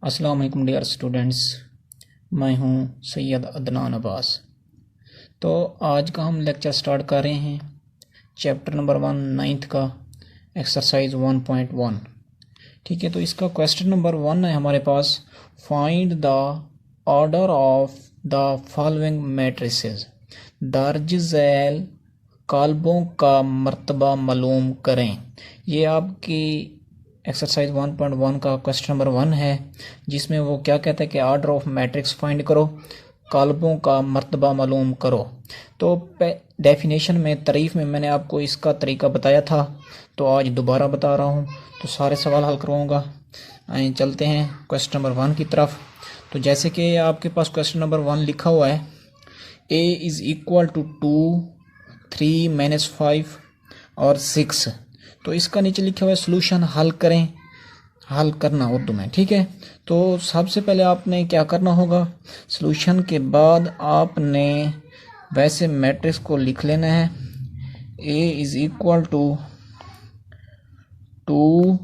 अस्सलाम वालेकुम dear students. मैं हूं सैयद अदनान अब्बास। तो आज का हम लेक्चर स्टार्ट कर रहे हैं चैप्टर नंबर 1 नाइन्थ का एक्सरसाइज 1.1। ठीक है, तो इसका क्वेश्चन नंबर 1 है हमारे पास, find the order of the following matrices, दर्ज झैल काल्बों का मर्तबा मालूम करें। ये आपकी एक्सरसाइज 1.1 का क्वेश्चन नंबर 1 है, जिसमें वो क्या कहता है कि ऑर्डर ऑफ मैट्रिक्स फाइंड करो, काल्बों का मर्तबा मालूम करो। तो डेफिनेशन में, तारीफ़ में मैंने आपको इसका तरीका बताया था, तो आज दोबारा बता रहा हूँ। तो सारे सवाल हल करवाऊँगा। आइए चलते हैं क्वेश्चन नंबर 1 की तरफ। तो जैसे कि आपके पास क्वेश्चन नंबर 1 लिखा हुआ है, a is equal to 2, 3 minus 5 और 6। तो इसका नीचे लिखा हुआ है सोल्यूशन हल करें, हल करना उर्दू में। ठीक है, तो सबसे पहले आपने क्या करना होगा, सोल्यूशन के बाद आपने वैसे मैट्रिक्स को लिख लेना है। a is equal to 2,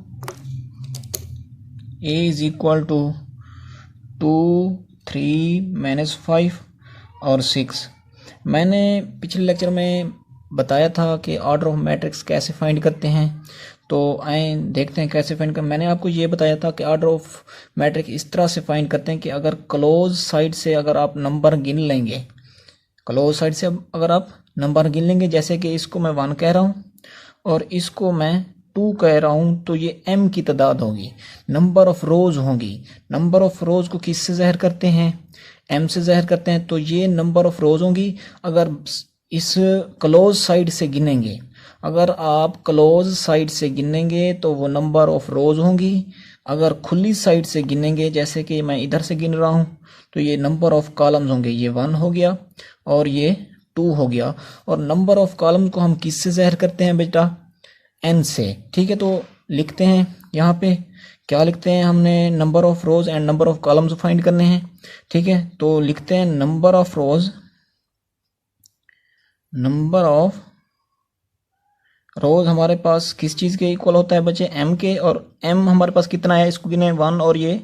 a is equal to 2, 3 minus 5 और 6। मैंने पिछले लेक्चर में बताया था कि ऑर्डर ऑफ मैट्रिक्स कैसे फाइंड करते हैं। तो आए देखते हैं कैसे फाइंड कर। मैंने आपको ये बताया था कि ऑर्डर ऑफ मैट्रिक्स इस तरह से फाइंड करते हैं कि अगर क्लोज साइड से अगर आप नंबर गिन लेंगे, क्लोज साइड से अगर आप नंबर गिन लेंगे, जैसे कि इसको मैं 1 कह रहा हूँ और इसको मैं 2 कह रहा हूँ, तो ये m की तादाद होगी, नंबर ऑफ रोज होंगी। नंबर ऑफ रोज को किससे ज़ाहिर करते हैं, m से ज़ाहिर करते हैं। तो ये नंबर ऑफ रोज होंगी अगर इस क्लोज साइड से गिनेंगे। अगर आप क्लोज साइड से गिनेंगे तो वो नंबर ऑफ रोज होंगी। अगर खुली साइड से गिनेंगे, जैसे कि मैं इधर से गिन रहा हूँ, तो ये नंबर ऑफ कॉलम्स होंगे। ये 1 हो गया और ये 2 हो गया। और नंबर ऑफ कॉलम को हम किससे ज़ाहिर करते हैं बेटा, n से। ठीक है, तो लिखते हैं यहाँ पे क्या लिखते हैं, हमने number of rose and number of columns find करने हैं। ठीक है, तो लिखते हैं number of rose, number of रोज हमारे पास किस चीज़ के इक्वल होता है बच्चे, m के। और m हमारे पास कितना है, इसको गिने 1 और ये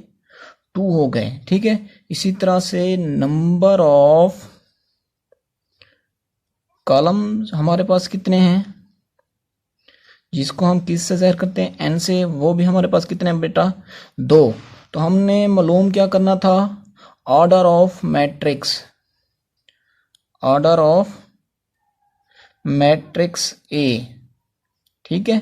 2 हो गए। ठीक है, इसी तरह से नंबर ऑफ कॉलम हमारे पास कितने हैं, जिसको हम किस से ज़ाहिर करते हैं, n से, वो भी हमारे पास कितने हैं बेटा, 2। तो हमने मालूम क्या करना था, order of matrix, order of matrix A। ठीक है,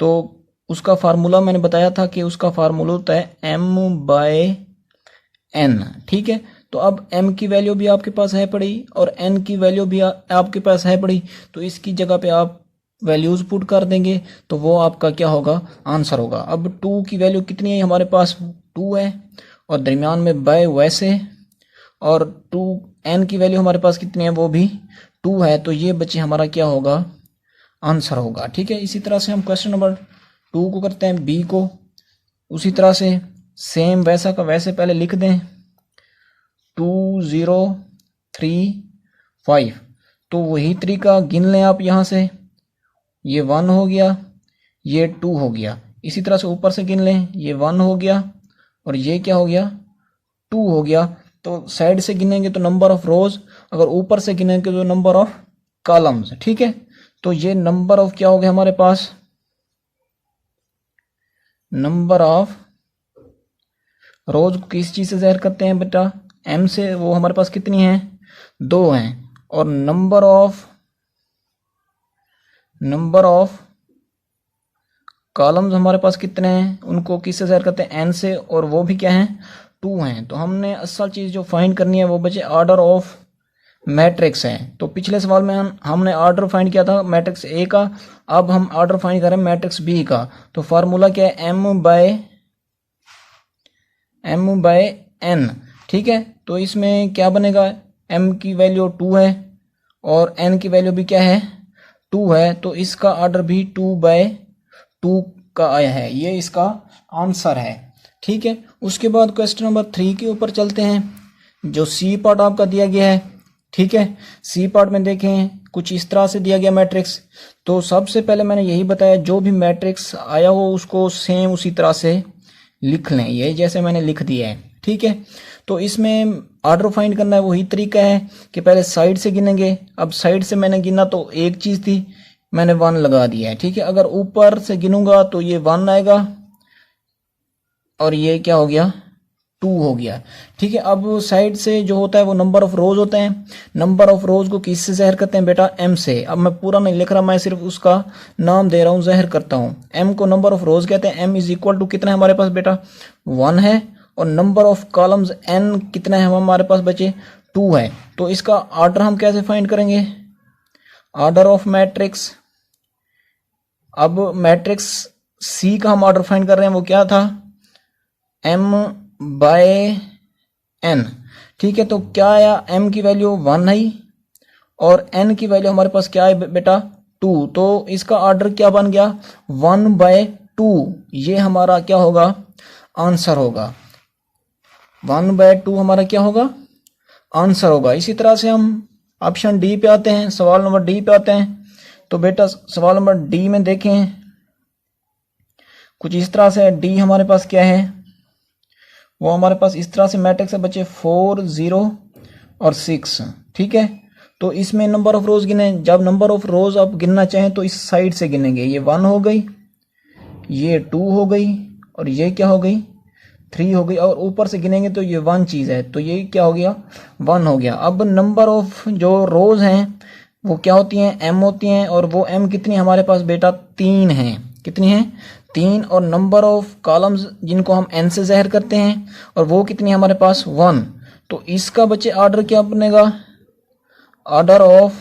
तो उसका फार्मूला मैंने बताया था कि उसका फार्मूला होता है m/n। ठीक है, तो अब m की वैल्यू भी आपके पास है पड़ी और n की वैल्यू भी आपके पास है पड़ी। तो इसकी जगह पे आप वैल्यूज पुट कर देंगे, तो वो आपका क्या होगा, आंसर होगा। अब 2 की वैल्यू कितनी है हमारे पास, 2 है और दरमियान में बाय वैसे, और 2 n की वैल्यू हमारे पास कितनी है, वो भी 2 है। तो ये बच्चे हमारा क्या होगा, आंसर होगा। ठीक है, इसी तरह से हम क्वेश्चन नंबर 2 को करते हैं, b को उसी तरह से सेम वैसा का वैसे पहले लिख दें, 2, 0, 3, 5। तो वही तरीका गिन लें आप यहाँ से, ये 1 हो गया, ये 2 हो गया। इसी तरह से ऊपर से गिन लें, ये 1 हो गया और ये क्या हो गया, 2 हो गया। तो साइड से गिनेंगे तो नंबर ऑफ रोज, अगर ऊपर से गिनेंगे तो नंबर ऑफ कॉलम्स। ठीक है, तो ये नंबर ऑफ क्या हो गया हमारे पास, नंबर ऑफ रोज को किस चीज से ज़ाहिर करते हैं बेटा, m से। वो हमारे पास कितनी है, 2 हैं। और नंबर ऑफ कॉलम्स हमारे पास कितने हैं, उनको किससे ज़ाहिर करते हैं, n से, और वो भी क्या हैं, 2 हैं। तो हमने असल चीज़ जो फाइंड करनी है वो बचे ऑर्डर ऑफ मैट्रिक्स है। तो पिछले सवाल में हमने ऑर्डर फाइंड किया था मैट्रिक्स A का, अब हम ऑर्डर फाइंड करें मैट्रिक्स B का। तो फार्मूला क्या है, m/n। ठीक है, तो इसमें क्या बनेगा, m की वैल्यू 2 है और n की वैल्यू भी क्या है, 2 है। तो इसका ऑर्डर भी 2/2 का आया है, ये इसका आंसर है। ठीक है, उसके बाद क्वेश्चन नंबर 3 के ऊपर चलते हैं, जो सी पार्ट आपका दिया गया है। ठीक है, सी पार्ट में देखें कुछ इस तरह से दिया गया मैट्रिक्स। तो सबसे पहले मैंने यही बताया, जो भी मैट्रिक्स आया हो उसको सेम उसी तरह से लिख लें, ये जैसे मैंने लिख दिया है, ठीक है। तो इसमें ऑर्डर फाइंड करना है, वही तरीका है कि पहले साइड से गिनेंगे। अब साइड से मैंने गिना तो एक चीज़ थी, मैंने 1 लगा दिया है, ठीक है। अगर ऊपर से गिनूंगा तो ये 1 आएगा और ये क्या हो गया, 2 हो गया, ठीक है। अब साइड से जो होता है वो नंबर ऑफ रोज होते हैं। नंबर ऑफ रोज को किससे ज़हर करते हैं बेटा, m से। अब मैं पूरा नहीं लिख रहा, मैं सिर्फ उसका नाम दे रहा हूँ, ज़हर करता हूँ। m को नंबर ऑफ रोज कहते हैं। m इज इक्वल टू कितना है हमारे पास बेटा, 1 है। और नंबर ऑफ कॉलम्स n कितना है हमारे पास बचे, 2 है। तो इसका ऑर्डर हम कैसे फाइंड करेंगे, ऑर्डर ऑफ मैट्रिक्स। अब मैट्रिक्स C का हम ऑर्डर फाइंड कर रहे हैं, वो क्या था, m/n, ठीक है। तो क्या आया, m की वैल्यू 1 है और n की वैल्यू हमारे पास क्या है बेटा, 2। तो इसका ऑर्डर क्या बन गया, 1/2। ये हमारा क्या होगा, आंसर होगा। 1/2 हमारा क्या होगा, आंसर होगा। इसी तरह से हम ऑप्शन डी पे आते हैं, सवाल नंबर डी पे आते हैं। तो बेटा सवाल नंबर डी में देखें, कुछ इस तरह से डी हमारे पास क्या है, वो हमारे पास इस तरह से मैट्रिक्स है बच्चे 4, 0 और 6, ठीक है। तो इसमें नंबर ऑफ रोज गिने, जब नंबर ऑफ रोज आप गिनना चाहें तो इस साइड से गिनेंगे। ये 1 हो गई, ये 2 हो गई और ये क्या हो गई, 3 हो गई। और ऊपर से गिनेंगे तो ये 1 चीज़ है, तो ये क्या हो गया, 1 हो गया। अब नंबर ऑफ जो रोज हैं वो क्या होती हैं, m होती हैं। और वो m कितनी हमारे पास बेटा, 3 हैं। कितनी हैं, 3। और नंबर ऑफ कॉलम्स जिनको हम n से ज़हर करते हैं, और वो कितनी हमारे पास, 1। तो इसका बच्चे ऑर्डर क्या बनेगा, ऑर्डर ऑफ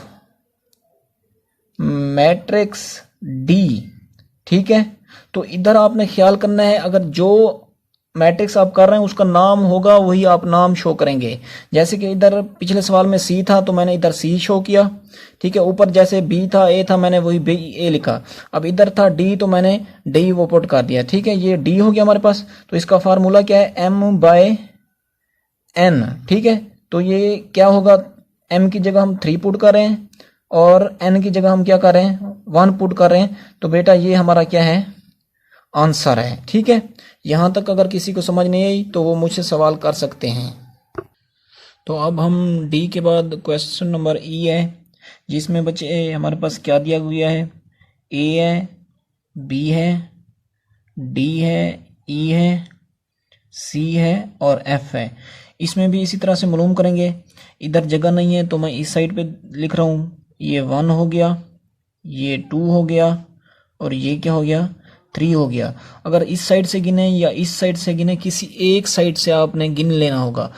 मैट्रिक्स डी, ठीक है। तो इधर आपने ख्याल करना है, अगर जो मैट्रिक्स आप कर रहे हैं उसका नाम होगा वही आप नाम शो करेंगे। जैसे कि इधर पिछले सवाल में सी था तो मैंने इधर सी शो किया, ठीक है। ऊपर जैसे बी था, ए था, मैंने वही बी ए लिखा। अब इधर था डी तो मैंने डी वो पुट कर दिया, ठीक है। ये डी हो गया हमारे पास। तो इसका फार्मूला क्या है, m/n, ठीक है। तो ये क्या होगा, m की जगह हम 3 पुट कर रहे हैं और n की जगह हम क्या कर रहे हैं, 1 पुट कर रहे हैं। तो बेटा ये हमारा क्या है, आंसर है, ठीक है। यहाँ तक अगर किसी को समझ नहीं आई तो वो मुझसे सवाल कर सकते हैं। तो अब हम डी के बाद क्वेश्चन नंबर ई है, जिसमें बच्चे हमारे पास क्या दिया गया है, ए है, बी है, डी है, ई है, सी है और एफ है। इसमें भी इसी तरह से मालूम करेंगे। इधर जगह नहीं है तो मैं इस साइड पे लिख रहा हूँ। ये 1 हो गया, ये 2 हो गया और ये क्या हो गया, 3 हो गया। अगर इस साइड से गिने या इस साइड से गिने, किसी एक साइड से आपने गिन लेना होगा।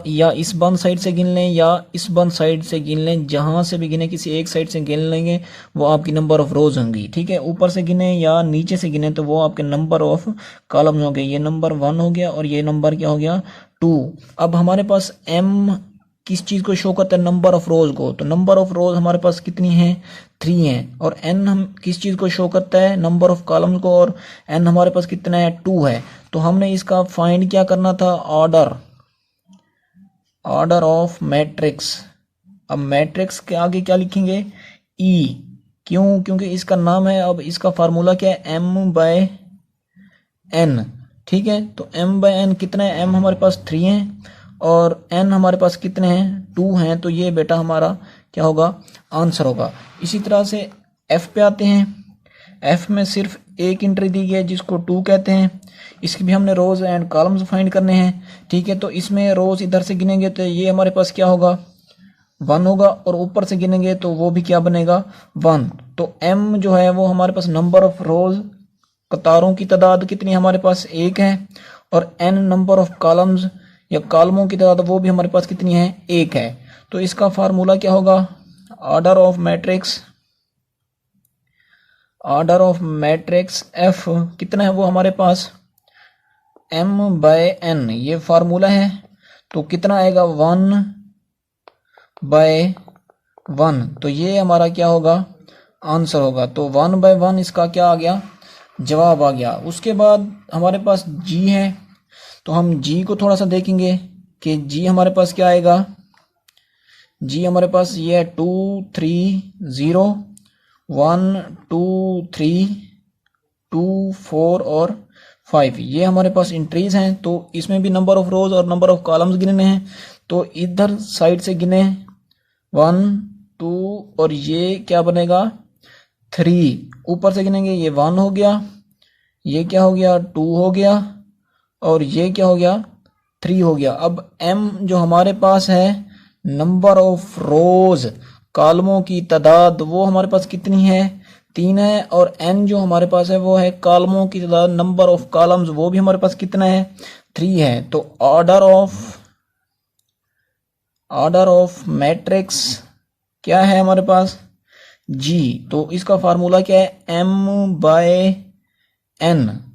या इस बंद साइड से गिन लें या इस बंद साइड से गिन लें, जहां से भी गिने किसी एक साइड से गिन लेंगे वो आपकी नंबर ऑफ रोज होंगी, ठीक है। ऊपर से गिने या नीचे से गिने तो वो आपके नंबर ऑफ कॉलम होंगे। ये नंबर 1 हो गया और ये नंबर क्या हो गया, 2। अब हमारे पास m किस चीज़ को शो करता है, नंबर ऑफ रोज को। तो नंबर ऑफ रोज हमारे पास कितनी है, 3 है। और n हम किस चीज़ को शो करता है, नंबर ऑफ कॉलम्स को। और n हमारे पास कितना है, 2 है। तो हमने इसका फाइंड क्या करना था, ऑर्डर ऑफ मैट्रिक्स। अब मैट्रिक्स के आगे क्या लिखेंगे, e। क्यों, क्योंकि इसका नाम है। अब इसका फार्मूला क्या है, m/n, ठीक है। तो m/n कितना है, m हमारे पास 3 है और n हमारे पास कितने हैं, 2 हैं। तो ये बेटा हमारा क्या होगा, आंसर होगा। इसी तरह से f पे आते हैं। f में सिर्फ एक एंट्री दी गई है जिसको 2 कहते हैं। इसकी भी हमने रोज एंड कॉलम्स फाइंड करने हैं, ठीक है। तो इसमें रोज इधर से गिनेंगे तो ये हमारे पास क्या होगा, 1 होगा। और ऊपर से गिनेंगे तो वो भी क्या बनेगा, 1। तो m जो है वो हमारे पास नंबर ऑफ रोज, कतारों की तादाद कितनी हमारे पास 1 है। और n नंबर ऑफ कॉलम्स या कॉलमों की तादाद वो भी हमारे पास कितनी है, 1 है। तो इसका फार्मूला क्या होगा, ऑर्डर ऑफ मैट्रिक्स f कितना है वो हमारे पास, m/n, ये फार्मूला है। तो कितना आएगा, 1/1। तो ये हमारा क्या होगा, आंसर होगा। तो 1/1 इसका क्या आ गया, जवाब आ गया। उसके बाद हमारे पास g है। तो हम g को थोड़ा सा देखेंगे कि g हमारे पास क्या आएगा। g हमारे पास ये है 2 3 0 1 2 3 2 4 और 5, ये हमारे पास इंट्रीज हैं। तो इसमें भी नंबर ऑफ रोज और नंबर ऑफ कॉलम्स गिनने हैं। तो इधर साइड से गिने 1 2 और ये क्या बनेगा 3। ऊपर से गिनेंगे ये 1 हो गया, ये क्या हो गया 2 हो गया और ये क्या हो गया 3 हो गया। अब m जो हमारे पास है नंबर ऑफ रोज कॉलमों की तादाद वो हमारे पास कितनी है 3 है। और n जो हमारे पास है वो है कॉलमों की तादाद नंबर ऑफ कॉलम्स वो भी हमारे पास कितना है 3 है। तो ऑर्डर ऑफ मैट्रिक्स क्या है हमारे पास G। तो इसका फार्मूला क्या है m/n।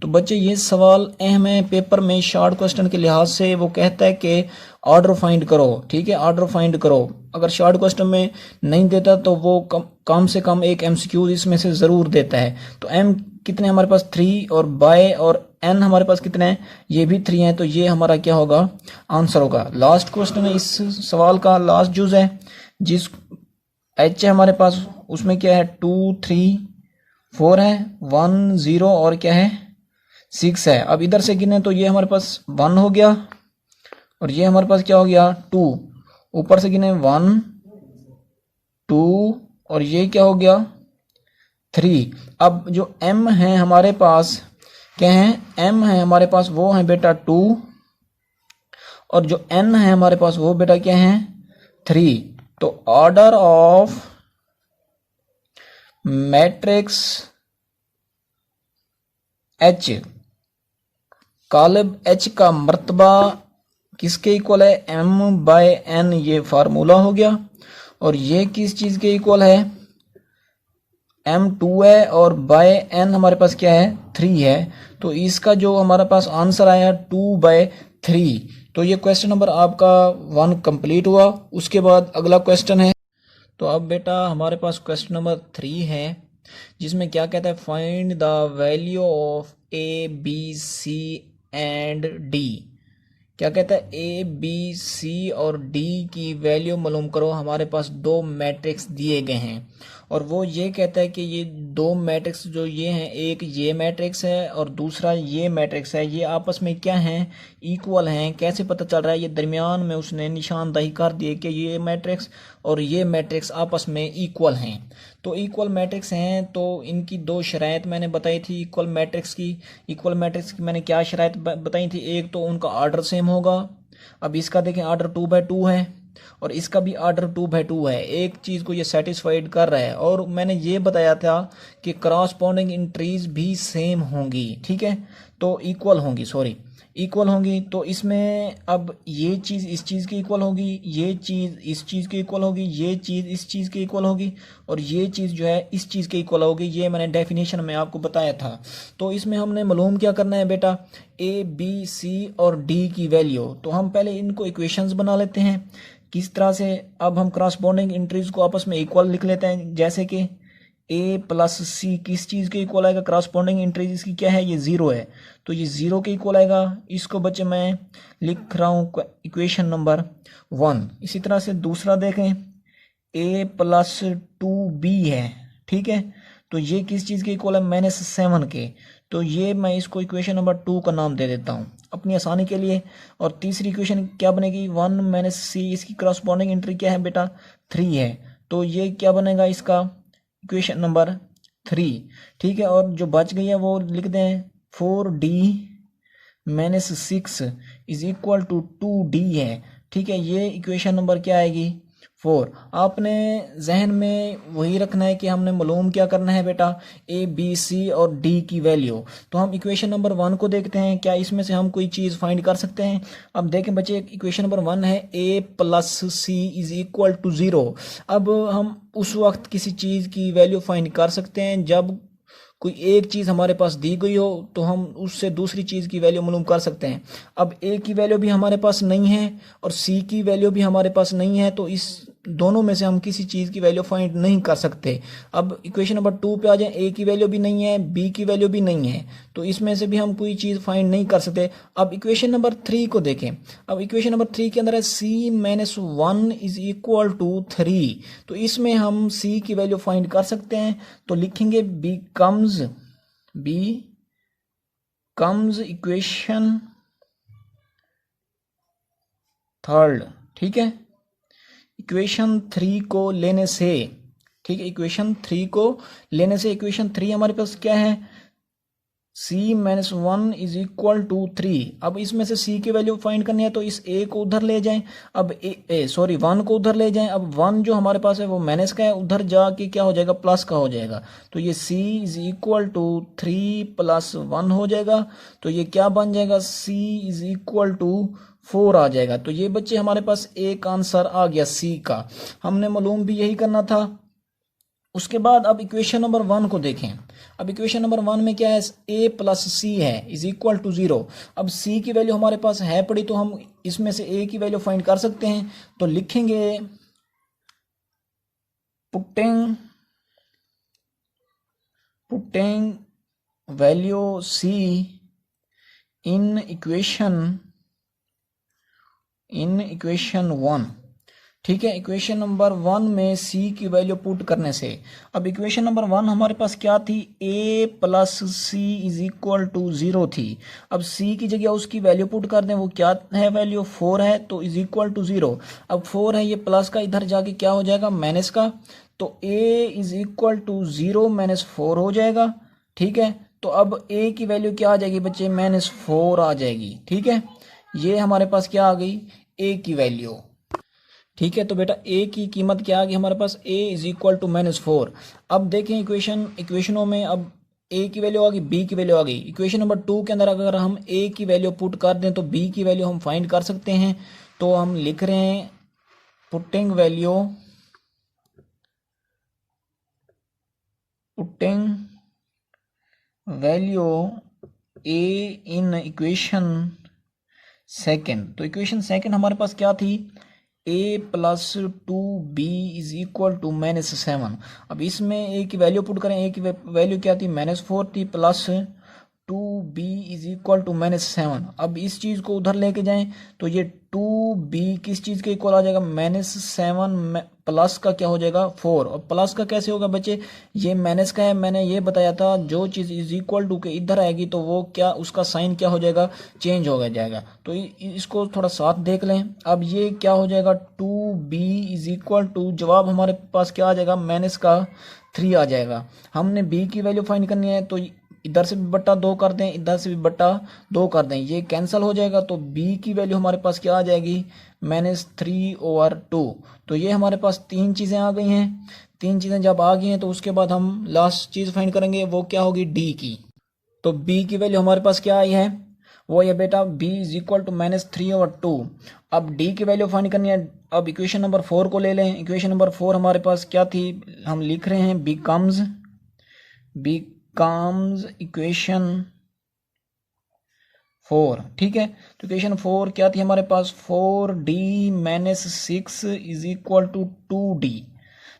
तो बच्चे ये सवाल अहम है पेपर में शॉर्ट क्वेश्चन के लिहाज से। वो कहता है कि ऑर्डर फाइंड करो, ठीक है, ऑर्डर फाइंड करो। अगर शॉर्ट क्वेश्चन में नहीं देता तो वो कम से कम एक MCQ इसमें से ज़रूर देता है। तो m कितने हमारे पास 3 और बाय और n हमारे पास कितने हैं ये भी 3 हैं। तो ये हमारा क्या होगा आंसर होगा। लास्ट क्वेश्चन है इस सवाल का, लास्ट जुज है जिस h है हमारे पास उसमें क्या है 2 3 4 है 1 0 और क्या है 6 है। अब इधर से गिने तो ये हमारे पास 1 हो गया और ये हमारे पास क्या हो गया 2। ऊपर से गिने 1 2 और ये क्या हो गया 3। अब जो m है हमारे पास क्या है m है हमारे पास वो है बेटा 2 और जो n है हमारे पास वो बेटा क्या है 3। तो order of matrix H column H का मर्तबा किसके इक्वल है m/n। ये फार्मूला हो गया। और ये किस चीज के इक्वल है m2 है और बाय n हमारे पास क्या है 3 है। तो इसका जो हमारे पास आंसर आया 2/3। तो ये क्वेश्चन नंबर आपका 1 कंप्लीट हुआ। उसके बाद अगला क्वेश्चन है। तो अब बेटा हमारे पास क्वेश्चन नंबर 3 है जिसमें क्या कहता है find the value of A B C and D। क्या कहता है A B C और D की वैल्यू मालूम करो। हमारे पास दो मैट्रिक्स दिए गए हैं और वो ये कहता है कि ये दो मैट्रिक्स जो ये हैं एक ये मैट्रिक्स है और दूसरा ये मैट्रिक्स है, ये आपस में क्या हैं इक्वल हैं। कैसे पता चल रहा है, ये दरमियान में उसने निशानदही कर दिए कि ये मैट्रिक्स और ये मैट्रिक्स आपस में इक्वल हैं। तो इक्वल मैट्रिक्स हैं तो इनकी दो शराइत मैंने बताई थी इक्वल मैट्रिक्स की मैंने क्या शराइत बताई थी। एक तो उनका ऑर्डर सेम होगा। अब इसका देखें ऑर्डर 2/2 है और इसका भी ऑर्डर 2/2 है। एक चीज़ को ये सेटिस्फाइड कर रहा है। और मैंने ये बताया था कि क्रॉसपोंडिंग इंट्रीज भी सेम होंगी, ठीक है, तो इक्वल होंगी, सॉरी इक्वल होंगी। तो इसमें अब ये चीज़ इस चीज़ की इक्वल होगी, ये चीज़ इस चीज़ की इक्वल होगी, ये चीज़ इस चीज़ की इक्वल होगी और ये चीज़ जो है इस चीज़ की इक्वल होगी। ये मैंने डेफिनेशन में आपको बताया था। तो इसमें हमने मालूम क्या करना है बेटा A B C और D की वैल्यू। तो हम पहले इनको इक्वेशंस बना लेते हैं किस तरह से। अब हम क्रॉसपोंडिंग इंट्रीज को आपस में इक्वल लिख लेते हैं। जैसे कि A प्लस C किस चीज़ के इक्वल आएगा, क्रॉसपोंडिंग इंट्रीज इसकी क्या है, ये 0 है तो ये 0 के इक्वल आएगा। इसको बच्चे मैं लिख रहा हूँ इक्वेशन नंबर 1। इसी तरह से दूसरा देखें A प्लस 2B है, ठीक है, तो ये किस चीज़ के इक्वल है -7 के। तो ये मैं इसको इक्वेशन नंबर 2 का नाम दे देता हूँ अपनी आसानी के लिए। और तीसरी इक्वेशन क्या बनेगी 1 - C, इसकी क्रॉसपोंडिंग इंट्री क्या है बेटा 3 है। तो ये क्या बनेगा इसका इक्वेशन नंबर 3, ठीक है। और जो बच गई है वो लिख दें 4D - 6 is equal to 2D है, ठीक है। ये इक्वेशन नंबर क्या आएगी 4। आपने जहन में वही रखना है कि हमने मालूम क्या करना है बेटा A B C और D की वैल्यू। तो हम इक्वेशन नंबर 1 को देखते हैं, क्या इसमें से हम कोई चीज़ फाइंड कर सकते हैं। अब देखें बच्चे इक्वेशन नंबर 1 है A plus C is equal to 0। अब हम उस वक्त किसी चीज़ की वैल्यू फाइंड कर सकते हैं जब कोई एक चीज़ हमारे पास दी गई हो तो हम उससे दूसरी चीज़ की वैल्यू मालूम कर सकते हैं। अब A की वैल्यू भी हमारे पास नहीं है और C की वैल्यू भी हमारे पास नहीं है, तो इस दोनों में से हम किसी चीज़ की वैल्यू फाइंड नहीं कर सकते। अब इक्वेशन नंबर 2 पे आ जाए, A की वैल्यू भी नहीं है, B की वैल्यू भी नहीं है, तो इसमें से भी हम कोई चीज़ फाइंड नहीं कर सकते। अब इक्वेशन नंबर 3 को देखें। अब इक्वेशन नंबर 3 के अंदर है C-1 इज इक्वल टू 3। तो इसमें हम C की वैल्यू फाइंड कर सकते हैं। तो लिखेंगे कम्स इक्वेशन थर्ड, ठीक है, इक्वेशन 3 को लेने से, ठीक है, इक्वेशन 3 को लेने से इक्वेशन 3 हमारे पास क्या है, c minus 1 is equal to 3। अब इसमें से c की वैल्यू फाइंड करनी है तो इस a को उधर ले जाएं, अब सॉरी 1 को उधर ले जाएं। अब 1 जो हमारे पास है वो माइनस का है, उधर जाके क्या हो जाएगा, प्लस का हो जाएगा। तो ये c is equal to 3 plus 1 हो जाएगा। तो ये क्या बन जाएगा, c इज इक्वल टू 4 आ जाएगा। तो ये बच्चे हमारे पास एक आंसर आ गया c का। हमने मालूम भी यही करना था। उसके बाद अब इक्वेशन नंबर 1 को देखें। अब इक्वेशन नंबर 1 में क्या है, a प्लस सी है इज इक्वल टू 0। अब c की वैल्यू हमारे पास है पड़ी तो हम इसमें से a की वैल्यू फाइंड कर सकते हैं। तो लिखेंगे putting value c in equation 1, ठीक है। इक्वेशन नंबर 1 में c की वैल्यू पुट करने से, अब इक्वेशन नंबर 1 हमारे पास क्या थी, a plus C is equal to 0 थी। अब c की जगह उसकी वैल्यू पुट कर दें, वो क्या है, वैल्यू 4 है, तो इज इक्वल टू 0। अब 4 है, ये प्लस का इधर जाके क्या हो जाएगा, माइनस का। तो a is equal to 0 minus 4 हो जाएगा, ठीक है। तो अब a की वैल्यू क्या आ जाएगी बच्चे, माइनस 4 आ जाएगी, ठीक है। ये हमारे पास क्या आ गई, a की वैल्यू, ठीक है। तो बेटा a की कीमत क्या आ गई हमारे पास, a is equal to minus 4। अब देखें इक्वेशनों में, अब a की वैल्यू आ गई, b की वैल्यू आ गई। इक्वेशन नंबर 2 के अंदर अगर हम a की वैल्यू पुट कर दें तो b की वैल्यू हम फाइंड कर सकते हैं। तो हम लिख रहे हैं putting value a in equation second. तो इक्वेशन सेकेंड हमारे पास क्या थी, a plus 2b is equal to minus 7। अब इसमें a की वैल्यू पुट करें, a की वैल्यू क्या थी, माइनस 4 थी, plus 2b is equal to minus 7। अब इस चीज़ को उधर लेके जाएं तो ये 2b किस चीज़ के इक्वल आ जाएगा, माइनस 7 प्लस का क्या हो जाएगा, 4। और प्लस का कैसे होगा बच्चे, ये माइनस का है, मैंने ये बताया था जो चीज़ इज इक्वल टू के इधर आएगी तो वो क्या, उसका साइन क्या हो जाएगा, चेंज हो जाएगा। तो इसको थोड़ा साथ देख लें। अब ये क्या हो जाएगा, 2b इज इक्वल टू, जवाब हमारे पास क्या आ जाएगा, माइनस का 3 आ जाएगा। हमने b की वैल्यू फाइंड करनी है तो इधर से भी बट्टा 2 कर दें, इधर से भी बट्टा 2 कर दें, ये कैंसिल हो जाएगा। तो b की वैल्यू हमारे पास क्या आ जाएगी, माइनस 3/2। तो ये हमारे पास 3 चीज़ें आ गई हैं। 3 चीज़ें जब आ गई हैं तो उसके बाद हम लास्ट चीज़ फाइंड करेंगे, वो क्या होगी, d की। तो b की वैल्यू हमारे पास क्या आई है, वो ये बेटा b is equal to minus 3/2। अब d की वैल्यू फाइंड करनी है। अब इक्वेशन नंबर 4 को ले लें। इक्वेशन नंबर 4 हमारे पास क्या थी, हम लिख रहे हैं बिकम्स इक्वेशन 4, ठीक है। तो इक्वेशन 4 क्या थी हमारे पास, 4d minus 6 is equal to 2d,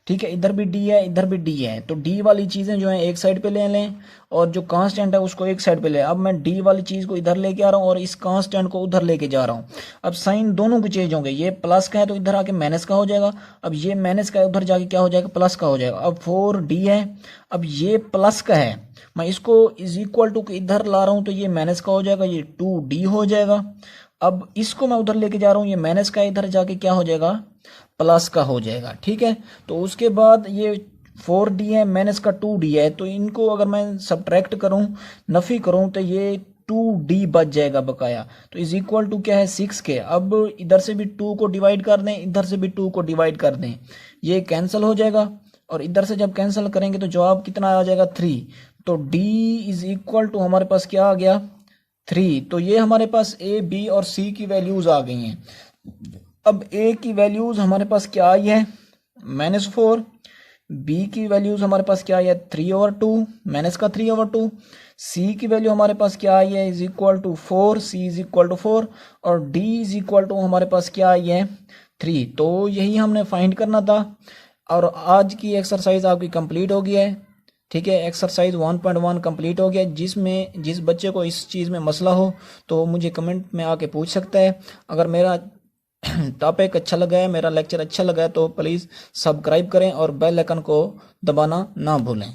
ठीक है। इधर भी d है, इधर भी d है, तो d वाली चीज़ें जो है एक साइड पे ले लें और जो कांस्टेंट है उसको एक साइड पे ले। अब मैं d वाली चीज़ को इधर लेके आ रहा हूँ और इस कांस्टेंट को उधर लेके जा रहा हूँ। अब साइन दोनों के चेंज होंगे, ये प्लस का है तो इधर आके माइनस का हो जाएगा। अब ये माइनस का है, उधर जाके क्या हो जाएगा, प्लस का हो जाएगा। अब 4d है, अब ये प्लस का है, मैं इसको इज इक्वल टू इधर ला रहा हूँ तो ये माइनस का हो जाएगा, ये 2d हो जाएगा। अब इसको मैं उधर लेके जा रहा हूँ, ये माइनस का इधर जाके क्या हो जाएगा, प्लस का हो जाएगा, ठीक है। तो उसके बाद ये 4d है, माइनस का 2d है, तो इनको अगर मैं सब्ट्रैक्ट करूं, नफी करूं, तो ये 2d बच जाएगा बकाया। तो इज इक्वल टू क्या है, 6 के। अब इधर से भी 2 को डिवाइड कर दें, इधर से भी 2 को डिवाइड कर दें, ये कैंसिल हो जाएगा। और इधर से जब कैंसिल करेंगे तो जवाब कितना आ जाएगा, 3। तो d इज इक्वल टू हमारे पास क्या आ गया, 3। तो ये हमारे पास a, b और c की वैल्यूज आ गई हैं। अब a की वैल्यूज हमारे पास क्या आई है, -4। b की वैल्यूज हमारे पास क्या आई है, 3/2, माइनस का 3/2। c की वैल्यू हमारे पास क्या आई है, is equal to 4, c is equal to 4। और d इज इक्वल टू हमारे पास क्या आई है, 3। तो यही हमने फाइंड करना था। और आज की एक्सरसाइज आपकी कंप्लीट हो गया है, ठीक है। एक्सरसाइज 1.1 कंप्लीट हो गया। जिस बच्चे को इस चीज़ में मसला हो तो मुझे कमेंट में आके पूछ सकता है। अगर मेरा टॉपिक अच्छा लगा है, मेरा लेक्चर अच्छा लगा है तो प्लीज़ सब्सक्राइब करें और बेल आइकन को दबाना ना भूलें।